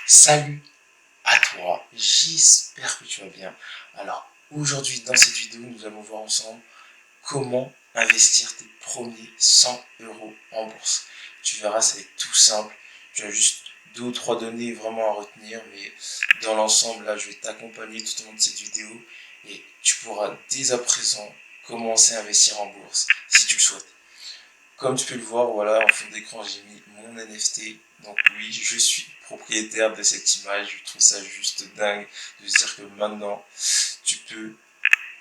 Salut à toi, j'espère que tu vas bien. Alors aujourd'hui dans cette vidéo nous allons voir ensemble comment investir tes premiers 100 € en bourse. Tu verras, ça va être tout simple, tu as juste deux ou trois données vraiment à retenir, mais dans l'ensemble là je vais t'accompagner tout au long de cette vidéo et tu pourras dès à présent commencer à investir en bourse si tu le souhaites. Comme tu peux le voir, voilà, en fond d'écran, j'ai mis mon NFT. Donc oui, je suis propriétaire de cette image. Je trouve ça juste dingue de se dire que maintenant, tu peux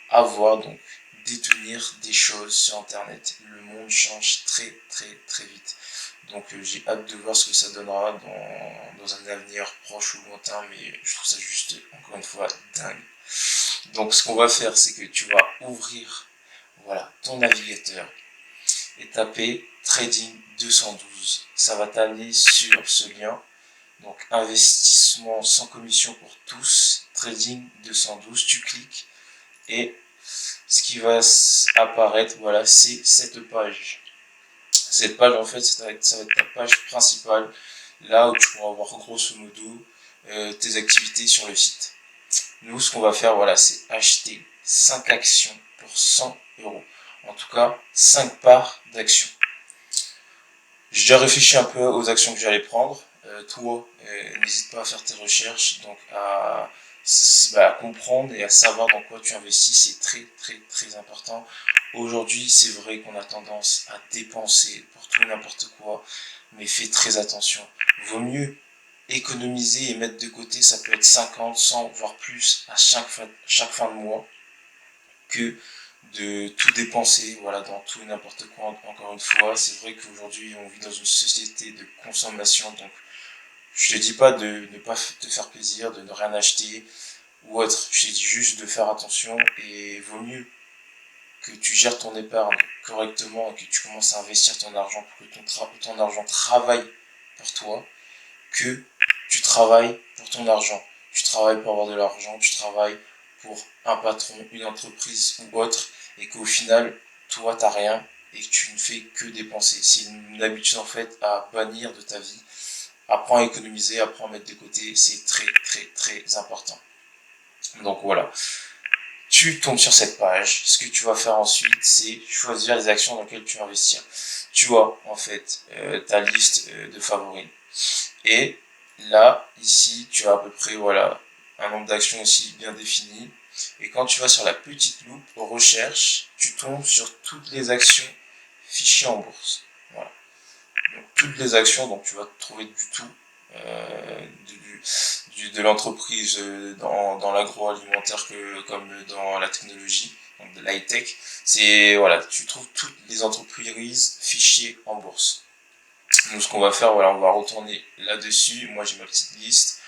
avoir, donc détenir des choses sur Internet. Le monde change très vite. Donc j'ai hâte de voir ce que ça donnera dans un avenir proche ou lointain, mais je trouve ça juste, encore une fois, dingue. Donc ce qu'on va faire, c'est que tu vas ouvrir, voilà, ton navigateur et taper Trading 212. Ça va t'amener sur ce lien. Donc investissement sans commission pour tous, Trading 212. Tu cliques et ce qui va apparaître, voilà, c'est cette page. Cette page, en fait, ça va être ta page principale, là où tu pourras voir grosso modo tes activités sur le site. Nous, ce qu'on va faire, voilà, c'est acheter 5 actions pour 100 €. En tout cas, 5 parts d'actions. J'ai déjà réfléchi un peu aux actions que j'allais prendre. Toi, n'hésite pas à faire tes recherches, donc à comprendre et à savoir dans quoi tu investis, c'est très important. Aujourd'hui, c'est vrai qu'on a tendance à dépenser pour tout et n'importe quoi, mais fais très attention. Vaut mieux économiser et mettre de côté, ça peut être 50, 100, voire plus à chaque fin de mois, que de tout dépenser, voilà, dans tout et n'importe quoi. Encore une fois, c'est vrai qu'aujourd'hui on vit dans une société de consommation, donc je te dis pas de ne pas te faire plaisir, de ne rien acheter ou autre, je te dis juste de faire attention, et vaut mieux que tu gères ton épargne correctement et que tu commences à investir ton argent pour que ton argent travaille pour toi, que tu travailles pour ton argent. Tu travailles pour avoir de l'argent, tu travailles pour un patron, une entreprise ou autre, et qu'au final, toi, t'as rien et que tu ne fais que dépenser. C'est une habitude en fait à bannir de ta vie. Apprends à économiser, apprends à mettre de côté, c'est très important. Donc voilà, tu tombes sur cette page. Ce que tu vas faire ensuite, c'est choisir les actions dans lesquelles tu vas investir. Tu as en fait ta liste de favoris. Et là, ici, tu as à peu près, voilà, un nombre d'actions aussi bien défini. Et quand tu vas sur la petite loupe recherche, tu tombes sur toutes les actions fichiers en bourse. Voilà. Donc, toutes les actions, donc tu vas trouver du tout, de l'entreprise dans l'agroalimentaire comme dans la technologie, donc de l'high tech. C'est, voilà, tu trouves toutes les entreprises fichiers en bourse. Donc ce qu'on va faire, voilà, on va retourner là-dessus. Moi j'ai ma petite liste.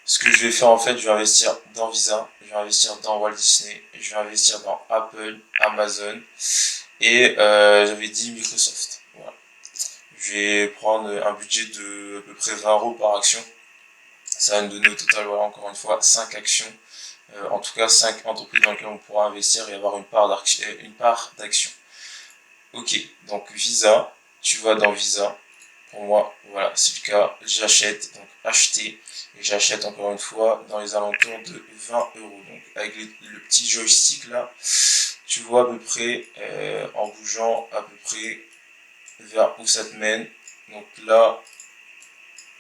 Ce que je vais faire en fait, je vais investir dans Visa, je vais investir dans Walt Disney, je vais investir dans Apple, Amazon et j'avais dit Microsoft. Voilà. Je vais prendre un budget de à peu près 20 € par action. Ça va me donner au total, voilà, encore une fois, 5 actions. En tout cas 5 entreprises dans lesquelles on pourra investir et avoir une part d'action. Ok, donc Visa, tu vas dans Visa. Pour moi, voilà, c'est le cas. J'achète, donc acheter, et j'achète encore une fois dans les alentours de 20 €. Donc avec le petit joystick là, tu vois à peu près, en bougeant à peu près vers où ça te mène. Donc là,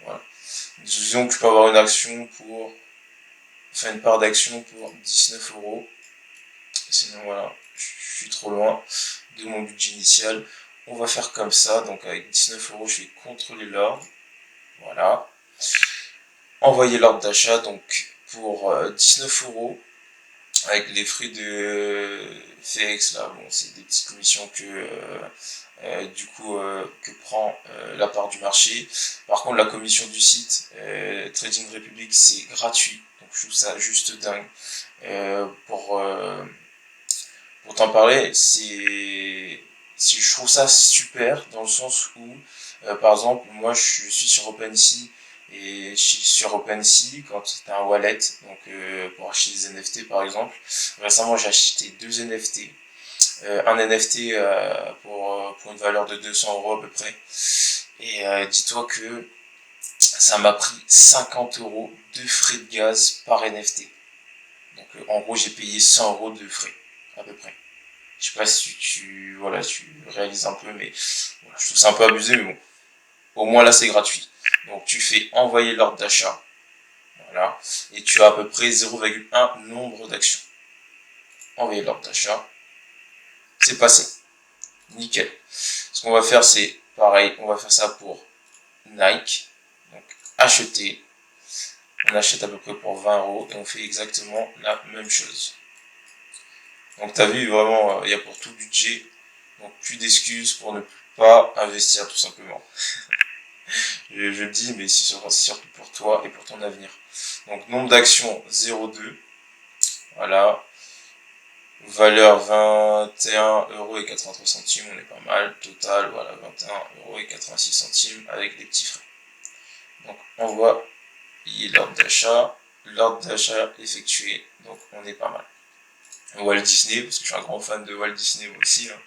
voilà. Disons que je peux avoir une action pour, enfin une part d'action pour 19 €. Sinon voilà, je suis trop loin de mon budget initial. On va faire comme ça, donc avec 19 €, je vais contrôler l'ordre. Voilà. Envoyer l'ordre d'achat, donc pour 19 € avec les frais de FX là, bon c'est des petites commissions que prend la part du marché. Par contre la commission du site Trading Republic c'est gratuit, donc je trouve ça juste dingue. Pour t'en parler, je trouve ça super dans le sens où par exemple moi je suis sur OpenSea, et sur OpenSea quand tu as un wallet, donc pour acheter des NFT par exemple, récemment j'ai acheté deux NFT, un NFT pour une valeur de 200 € à peu près, et dis-toi que ça m'a pris 50 € de frais de gaz par NFT. Donc en gros j'ai payé 100 € de frais à peu près. Je sais pas si tu réalises un peu, mais voilà, je trouve ça un peu abusé, mais bon, au moins là c'est gratuit. Donc tu fais envoyer l'ordre d'achat, voilà, et tu as à peu près 0,1 nombre d'actions. Envoyer l'ordre d'achat, c'est passé, nickel. Ce qu'on va faire c'est pareil, on va faire ça pour Nike, donc acheter, on achète à peu près pour 20 € et on fait exactement la même chose. Donc tu as vu, vraiment, il y a pour tout budget, donc plus d'excuses pour ne pas investir tout simplement. je le dis, mais c'est surtout pour toi et pour ton avenir. Donc nombre d'actions 0,2, voilà, valeur 21,83 €, on est pas mal, total, voilà, 21,86 € avec des petits frais. Donc on voit, il y a l'ordre d'achat effectué, donc on est pas mal. Walt Disney, parce que je suis un grand fan de Walt Disney moi aussi, hein,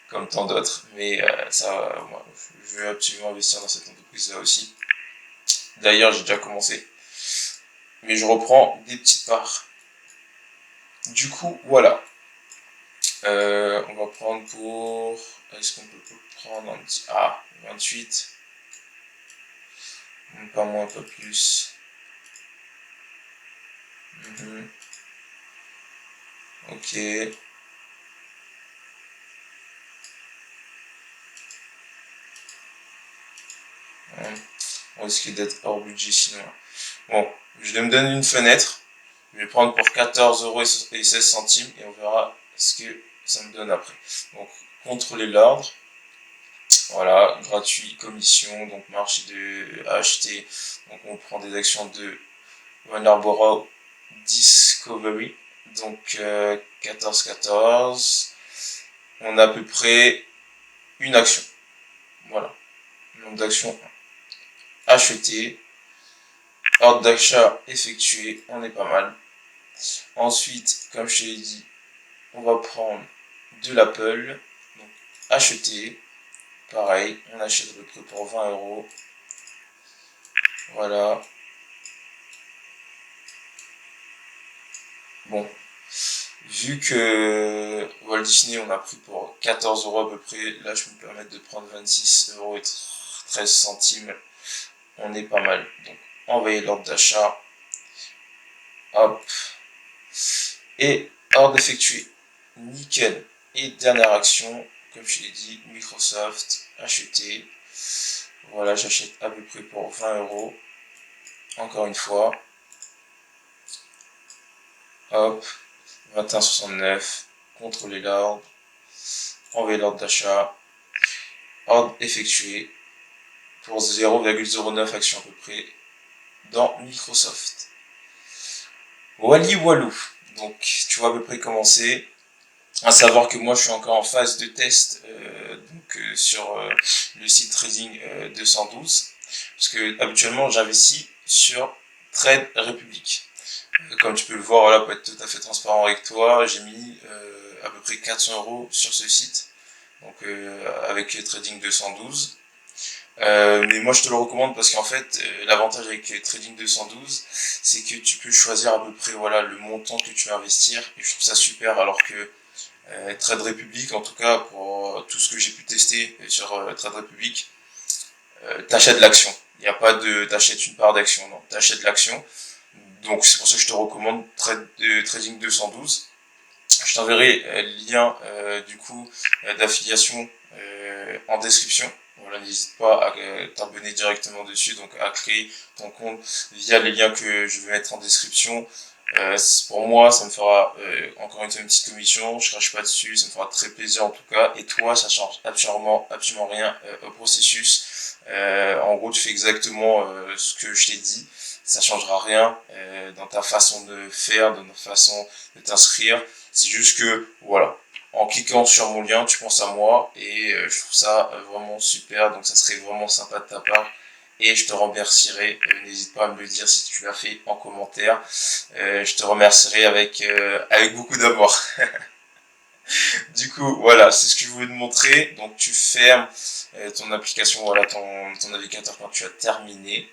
comme tant d'autres, mais moi, je veux absolument investir dans cette entreprise là aussi. D'ailleurs, j'ai déjà commencé, mais je reprends des petites parts. Du coup, voilà. On va prendre pour... Est-ce qu'on peut prendre un petit... Ah, 28. Pas moins, pas plus. Ok. On risque d'être hors budget sinon. Bon, je me donne une fenêtre. Je vais prendre pour 14,16 € et on verra ce que ça me donne après. Donc, contrôler l'ordre. Voilà, gratuit, commission, donc marché de acheter. Donc, on prend des actions de Warner Discovery. Donc, 14,14. On a à peu près une action. Voilà. Nombre d'actions achetées. Ordre d'achat effectué. On est pas mal. Ensuite, comme je te l'ai dit, on va prendre de l'Apple. Donc, acheter. Pareil, on achète à peu près pour 20 €. Voilà. Bon. Vu que Walt Disney, on a pris pour 14 € à peu près, là, je peux me permettre de prendre 26,13 €. On est pas mal. Donc, envoyer l'ordre d'achat. Hop. Et ordre effectué. Nickel. Et dernière action, comme je l'ai dit, Microsoft, acheter. Voilà, j'achète à peu près pour 20 €. Encore une fois. Hop. 21,69. Contrôler l'ordre. Envoyer l'ordre d'achat. Ordre effectué. Pour 0,09 actions à peu près dans Microsoft. Wally Walou. Donc, tu vois à peu près comment c'est. À savoir que moi, je suis encore en phase de test sur le site Trading 212. Parce que habituellement, j'investis sur Trade Republic. Comme tu peux le voir, voilà, pour être tout à fait transparent avec toi, j'ai mis à peu près 400 € sur ce site. Donc, avec Trading 212. Mais moi je te le recommande parce qu'en fait l'avantage avec Trading 212 c'est que tu peux choisir à peu près voilà le montant que tu veux investir et je trouve ça super alors que Trade Republic en tout cas pour tout ce que j'ai pu tester sur Trade Republic t'achètes l'action, il n'y a pas de t'achètes une part d'action, non, t'achètes l'action, donc c'est pour ça que je te recommande Trading 212. Je t'enverrai le lien du coup d'affiliation en description. Voilà, n'hésite pas à t'abonner directement dessus, donc à créer ton compte via les liens que je vais mettre en description. Pour moi, ça me fera encore une fois une petite commission, je crache pas dessus, ça me fera très plaisir en tout cas. Et toi, ça change absolument rien au processus. En gros, tu fais exactement ce que je t'ai dit. Ça changera rien dans ta façon de faire, dans ta façon de t'inscrire. C'est juste que, voilà, en cliquant sur mon lien, tu penses à moi et je trouve ça vraiment super. Donc ça serait vraiment sympa de ta part et je te remercierai. N'hésite pas à me le dire si tu l'as fait en commentaire. Je te remercierai avec beaucoup d'amour. Du coup, voilà, c'est ce que je voulais te montrer. Donc tu fermes ton application, voilà, ton navigateur quand tu as terminé.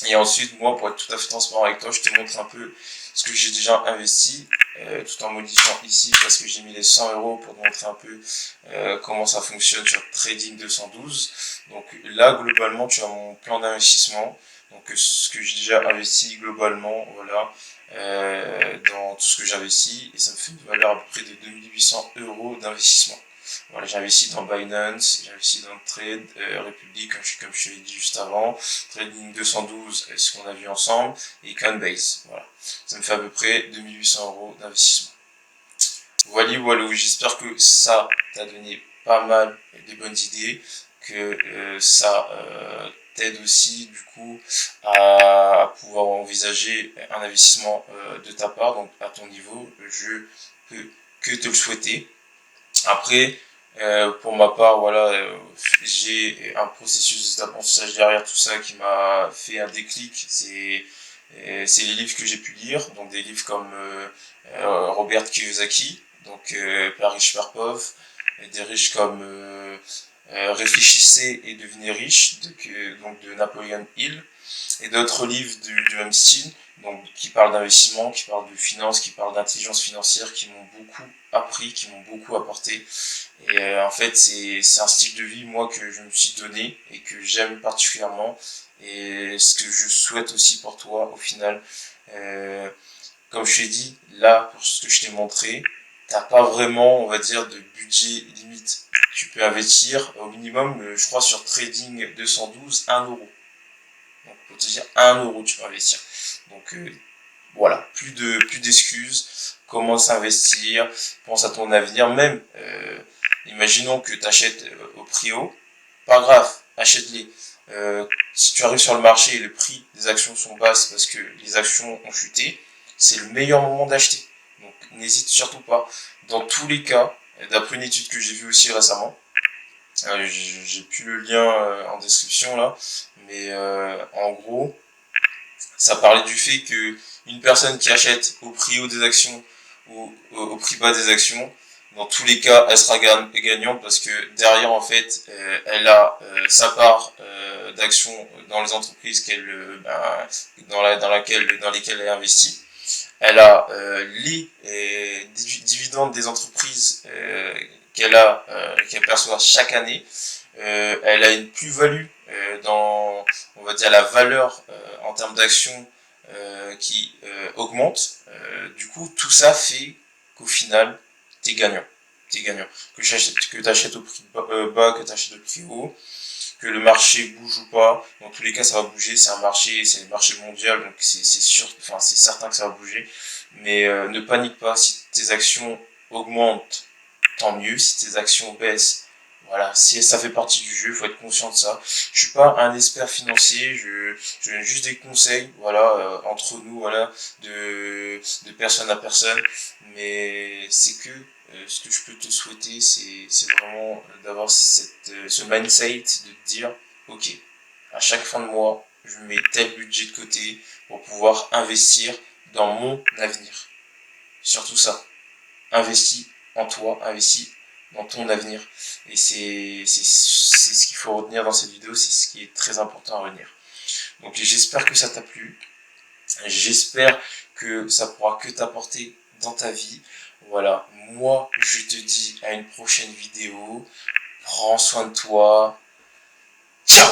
Et ensuite, moi, pour être tout à fait transparent avec toi, je te montre un peu ce que j'ai déjà investi, tout en modifiant ici, parce que j'ai mis les 100 euros pour te montrer un peu comment ça fonctionne sur Trading 212. Donc là, globalement, tu as mon plan d'investissement. Donc ce que j'ai déjà investi globalement, voilà, dans tout ce que j'investis, et ça me fait une valeur à peu près de 2800 euros d'investissement. Voilà, j'ai investi dans Binance, j'ai investi dans Trade Republic, comme je t'avais dit juste avant, Trading 212, ce qu'on a vu ensemble, et Coinbase. Voilà, ça me fait à peu près 2800 euros d'investissement. Voilà, voilà, j'espère que ça t'a donné pas mal de bonnes idées, que ça t'aide aussi du coup à pouvoir envisager un investissement de ta part, donc à ton niveau, je peux que te le souhaiter. Après, pour ma part, voilà, j'ai un processus d'apprentissage derrière tout ça qui m'a fait un déclic. C'est les livres que j'ai pu lire, donc des livres comme Robert Kiyosaki, donc Père riche, Père pauvre, et des riches comme Réfléchissez et devenez riche, donc de Napoleon Hill, et d'autres livres du même style, donc qui parlent d'investissement, qui parlent de finance, qui parlent d'intelligence financière, qui m'ont beaucoup appris, qui m'ont beaucoup apporté. Et en fait, c'est un style de vie, moi, que je me suis donné et que j'aime particulièrement. Et ce que je souhaite aussi pour toi, au final, euh, comme je t'ai dit, là, pour ce que je t'ai montré, t'as pas vraiment, on va dire, de budget limite. Tu peux investir au minimum, je crois, sur Trading 212, 1 euro. Donc, pour te dire, 1 euro, tu peux investir. Donc, voilà, plus d'excuses. Commence à investir, pense à ton avenir. Même, imaginons que tu achètes au prix haut, pas grave, achète-les. Si tu arrives sur le marché et le prix des actions sont basses parce que les actions ont chuté, c'est le meilleur moment d'acheter. Donc n'hésite surtout pas. Dans tous les cas, d'après une étude que j'ai vue aussi récemment, j'ai plus le lien en description là, mais en gros, ça parlait du fait que une personne qui achète au prix haut des actions ou au prix bas des actions, dans tous les cas, elle sera gagnante parce que derrière, en fait, elle a sa part d'actions dans les entreprises dans lesquelles elle investit. Elle a les dividendes des entreprises qu'elle perçoit chaque année. Elle a une plus-value dans, on va dire, la valeur en termes d'actions qui augmente. Du coup, tout ça fait qu'au final, t'es gagnant. T'es gagnant. Que t'achètes au prix bas, que t'achètes au prix haut, que le marché bouge ou pas. Dans tous les cas, ça va bouger. C'est un marché, c'est le marché mondial, donc c'est sûr, enfin c'est certain que ça va bouger. Mais ne panique pas. Si tes actions augmentent, tant mieux. Si tes actions baissent, voilà, si ça fait partie du jeu, il faut être conscient de ça. Je suis pas un expert financier, je donne juste des conseils, voilà, entre nous, voilà, de personne à personne. Mais c'est que ce que je peux te souhaiter, c'est vraiment d'avoir ce mindset de te dire, ok, à chaque fin de mois, je mets tel budget de côté pour pouvoir investir dans mon avenir. Surtout ça, investis en toi, investis dans ton avenir. Et c'est ce qu'il faut retenir dans cette vidéo, c'est ce qui est très important à retenir. Donc j'espère que ça t'a plu, j'espère que ça pourra que t'apporter dans ta vie. Voilà, moi je te dis à une prochaine vidéo, prends soin de toi, ciao.